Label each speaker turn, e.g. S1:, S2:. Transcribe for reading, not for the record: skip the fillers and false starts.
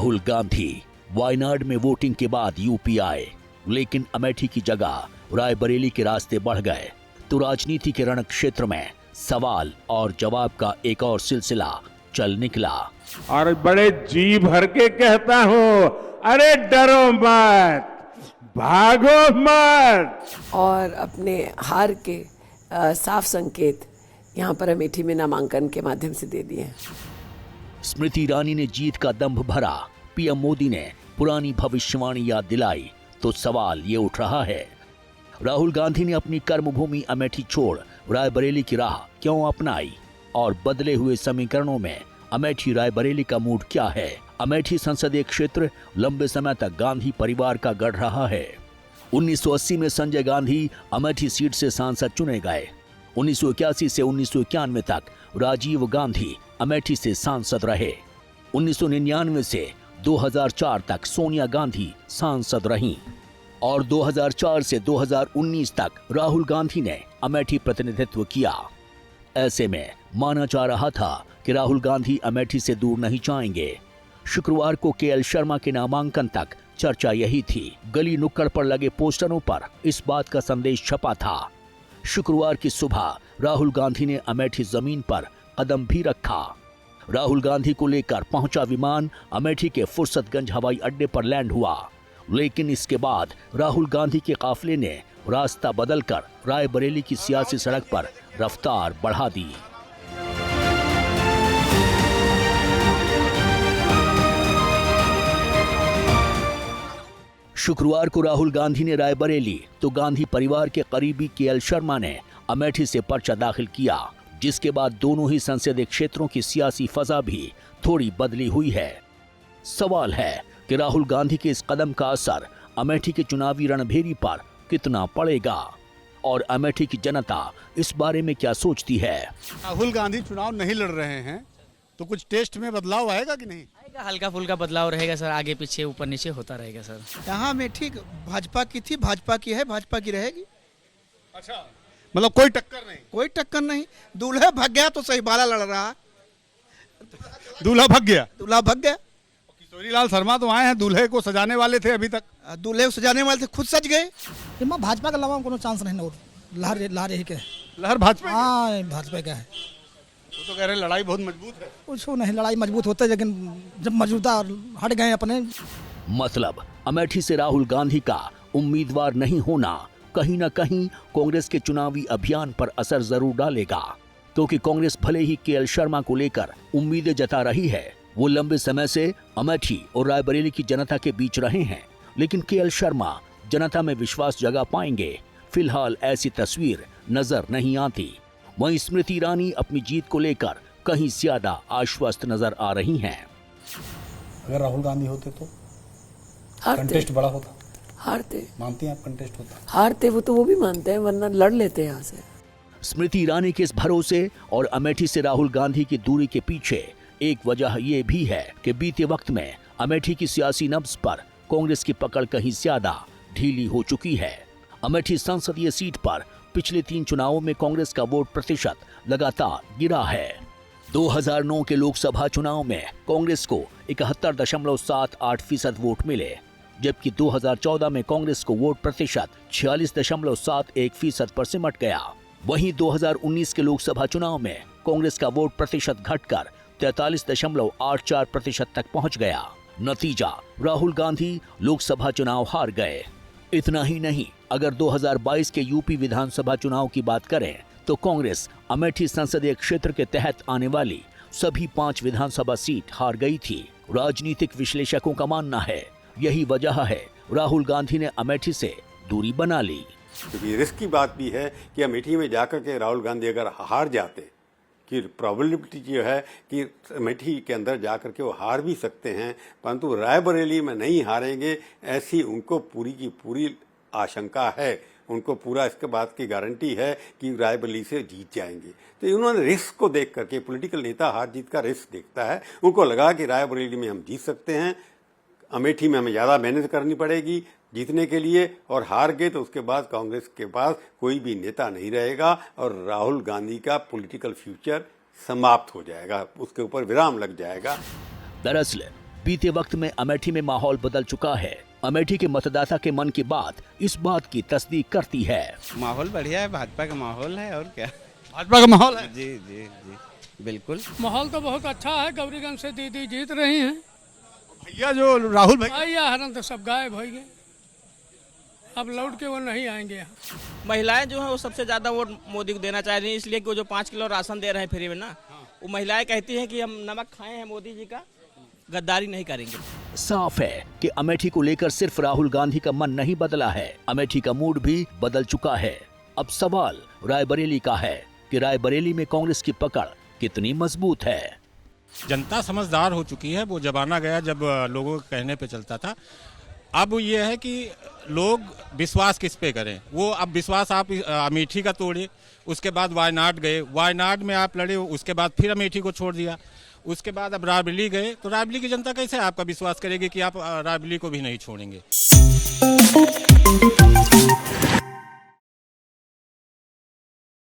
S1: राहुल गांधी वायनाड में वोटिंग के बाद यूपी आए, लेकिन अमेठी की जगह रायबरेली के रास्ते बढ़ गए तो राजनीति के रण क्षेत्र में सवाल और जवाब का एक और सिलसिला चल निकला।
S2: और बड़े जी भर के कहता हूं, अरे डरो मत, भागो मत।
S3: और अपने हार के साफ संकेत यहाँ पर अमेठी में नामांकन के माध्यम से दे दिए।
S1: स्मृति ईरानी ने जीत का दंभ भरा, पीएम मोदी ने पुरानी भविष्यवाणी याद दिलाई, तो सवाल ये उठ रहा है, राहुल गांधी ने अपनी कर्मभूमि अमेठी छोड़ रायबरेली की राह क्यों अपनाई और बदले हुए समीकरणों में अमेठी रायबरेली का मूड क्या है? अमेठी संसदीय क्षेत्र लंबे समय तक गांधी परिवार का गढ़ रहा है। 1980 में संजय गांधी अमेठी सीट से सांसद चुने गए। 1981 से 1991 तक राजीव गांधी अमेठी से सांसद रहे। 1999 से 2004 तक सोनिया गांधी सांसद रहीं और 2004 से 2019 तक राहुल गांधी ने अमेठी प्रतिनिधित्व किया। ऐसे में माना जा रहा था कि राहुल गांधी अमेठी से दूर नहीं जाएंगे। शुक्रवार को केएल शर्मा के नामांकन तक चर्चा यही थी। गली नुक्कड़ पर लगे पोस्टरों पर इस बात का संदेश छपा था। शुक्रवार की सुबह राहुल गांधी ने अमेठी जमीन पर कदम भी रखा। राहुल गांधी को लेकर पहुंचा विमान अमेठी के फुर्सतगंज हवाई अड्डे पर लैंड हुआ, लेकिन इसके बाद राहुल गांधी के काफिले ने रास्ता बदलकर रायबरेली की सियासी सड़क पर रफ्तार बढ़ा दी। शुक्रवार को राहुल गांधी ने रायबरेली तो गांधी परिवार के करीबी केएल शर्मा ने अमेठी से पर्चा दाखिल किया, जिसके बाद दोनों ही संसदीय क्षेत्रों की सियासी फजा भी थोड़ी बदली हुई है। सवाल है कि राहुल गांधी के इस कदम का असर अमेठी के चुनावी रणभेरी पर कितना पड़ेगा और अमेठी की जनता इस बारे में क्या सोचती है?
S4: राहुल गांधी चुनाव नहीं लड़ रहे हैं तो कुछ टेस्ट में बदलाव आएगा कि नहीं?
S5: हल्का फुल्का बदलाव रहेगा सर, आगे पीछे ऊपर नीचे होता रहेगा सर।
S6: यहाँ अमेठी भाजपा की थी, भाजपा की है, भाजपा की रहेगी।
S4: अच्छा, मतलब कोई टक्कर नहीं?
S6: कोई टक्कर नहीं। दूल्हा भाग गया तो सही बाला लड़ रहा।
S4: दूल्हा भाग गया?
S6: दूल्हा भाग गया।
S4: किशोरीलाल शर्मा तो आए हैं, दूल्हे को सजाने वाले थे, अभी तक
S6: दूल्हे को सजाने वाले थे, खुद सज गए।
S7: भाजपा के अलावा कोनो चांस नहीं। और लहर यही के
S4: लहर भाजपा?
S7: हाँ, भाजपा का है।
S4: वो तो कह रहे लड़ाई बहुत मजबूत है।
S7: कुछ नहीं, लड़ाई मजबूत होते, लेकिन जब मौजूदा हट गए अपने।
S1: मतलब अमेठी से राहुल गांधी का उम्मीदवार नहीं होना कहीं न कहीं कांग्रेस के चुनावी अभियान पर असर जरूर डालेगा, क्योंकि कांग्रेस भले ही केएल शर्मा को लेकर उम्मीदें जता रही है, वो लंबे समय से अमेठी और रायबरेली की जनता के बीच रहे हैं, लेकिन केएल शर्मा जनता में विश्वास जगा पाएंगे, फिलहाल ऐसी तस्वीर नजर नहीं आती। वहीं स्मृति ईरानी अपनी जीत को लेकर कहीं ज्यादा आश्वस्त नजर आ रही हैं।
S8: अगर राहुल गांधी होते तो कंटेस्ट बड़ा होता।
S3: हारते।
S8: मानती हैं आप कंटेस्ट होता?
S3: हारते वो भी मानते हैं, वरना लड़ लेते हैं यहाँ से।
S1: स्मृति ईरानी के इस भरोसे और अमेठी से राहुल गांधी की दूरी के पीछे एक वजह ये भी है कि बीते वक्त में अमेठी की सियासी नब्ज पर कांग्रेस की पकड़ कहीं ज्यादा ढीली हो चुकी है। अमेठी संसदीय सीट पर पिछले 3 चुनावों में कांग्रेस का वोट प्रतिशत लगातार गिरा है। 2009 के लोकसभा चुनाव में कांग्रेस को 71.78% वोट मिले, जबकि 2014 में कांग्रेस को वोट प्रतिशत 46.71% पर सिमट गया। वहीं 2019 के लोकसभा चुनाव में कांग्रेस का वोट प्रतिशत घटकर 43.84% तक पहुंच गया। नतीजा, राहुल गांधी लोकसभा चुनाव हार गए। इतना ही नहीं, अगर 2022 के यूपी विधानसभा चुनाव की बात करें तो कांग्रेस अमेठी संसदीय क्षेत्र के तहत आने वाली सभी 5 विधानसभा सीट हार गई थी। राजनीतिक विश्लेषकों का मानना है यही वजह है राहुल गांधी ने अमेठी से दूरी बना ली।
S9: क्योंकि रिस्क की बात भी है कि अमेठी में जाकर के राहुल गांधी अगर हार जाते, कि प्रोबेबिलिटी जो है कि अमेठी के अंदर जाकर के वो हार भी सकते हैं, परंतु रायबरेली में नहीं हारेंगे ऐसी उनको पूरी की पूरी आशंका है। उनको पूरा इसके बात की गारंटी है कि रायबरेली से जीत जाएंगे। तो उन्होंने रिस्क को देख करके, पॉलिटिकल नेता हार जीत का रिस्क देखता है, उनको लगा कि रायबरेली में हम जीत सकते हैं, अमेठी में हमें ज़्यादा मेहनत करनी पड़ेगी जीतने के लिए, और हार गए तो उसके बाद कांग्रेस के पास कोई भी नेता नहीं रहेगा और राहुल गांधी का पॉलिटिकल फ्यूचर समाप्त हो जाएगा, उसके ऊपर विराम लग जाएगा।
S1: दरअसल बीते वक्त में अमेठी में माहौल बदल चुका है। अमेठी के मतदाता के मन की बात इस बात की तस्दीक करती है।
S10: माहौल बढ़िया है, भाजपा का माहौल है और क्या।
S8: भाजपा का माहौल है।
S10: जी जी जी बिल्कुल।
S11: माहौल तो बहुत अच्छा है। गौरीगंज से दीदी जीत रही हैं।
S8: भैया जो राहुल भाई
S11: भैया हरन तो सब गायब हो गए, अब लौट के वो नहीं आएंगे यहाँ।
S5: महिलाएं जो है वो सबसे ज्यादा वोट मोदी को देना चाह रही है, इसलिए कि वो जो 5 किलो राशन दे रहे हैं फ्री में ना, वो महिलाएं कहती हैं कि हम नमक खाए हैं मोदी जी का, गद्दारी नहीं करेंगे।
S1: साफ है कि अमेठी को लेकर सिर्फ राहुल गांधी का मन नहीं बदला है, अमेठी का मूड भी बदल चुका है। अब सवाल रायबरेली का है कि रायबरेली में कांग्रेस की पकड़ कितनी मजबूत है।
S12: जनता समझदार हो चुकी है। वो जमाना गया जब लोगों के कहने पे चलता था। अब ये है कि लोग विश्वास किस पे करें। वो अब विश्वास आप अमेठी का तोड़े, उसके बाद वायनाड गए, वायनाड में आप लड़े, उसके बाद फिर अमेठी को छोड़ दिया, उसके बाद अब रायबरेली गए, तो रायबरेली की जनता कैसे आपका विश्वास करेगी कि आप रायबरेली को भी नहीं छोड़ेंगे।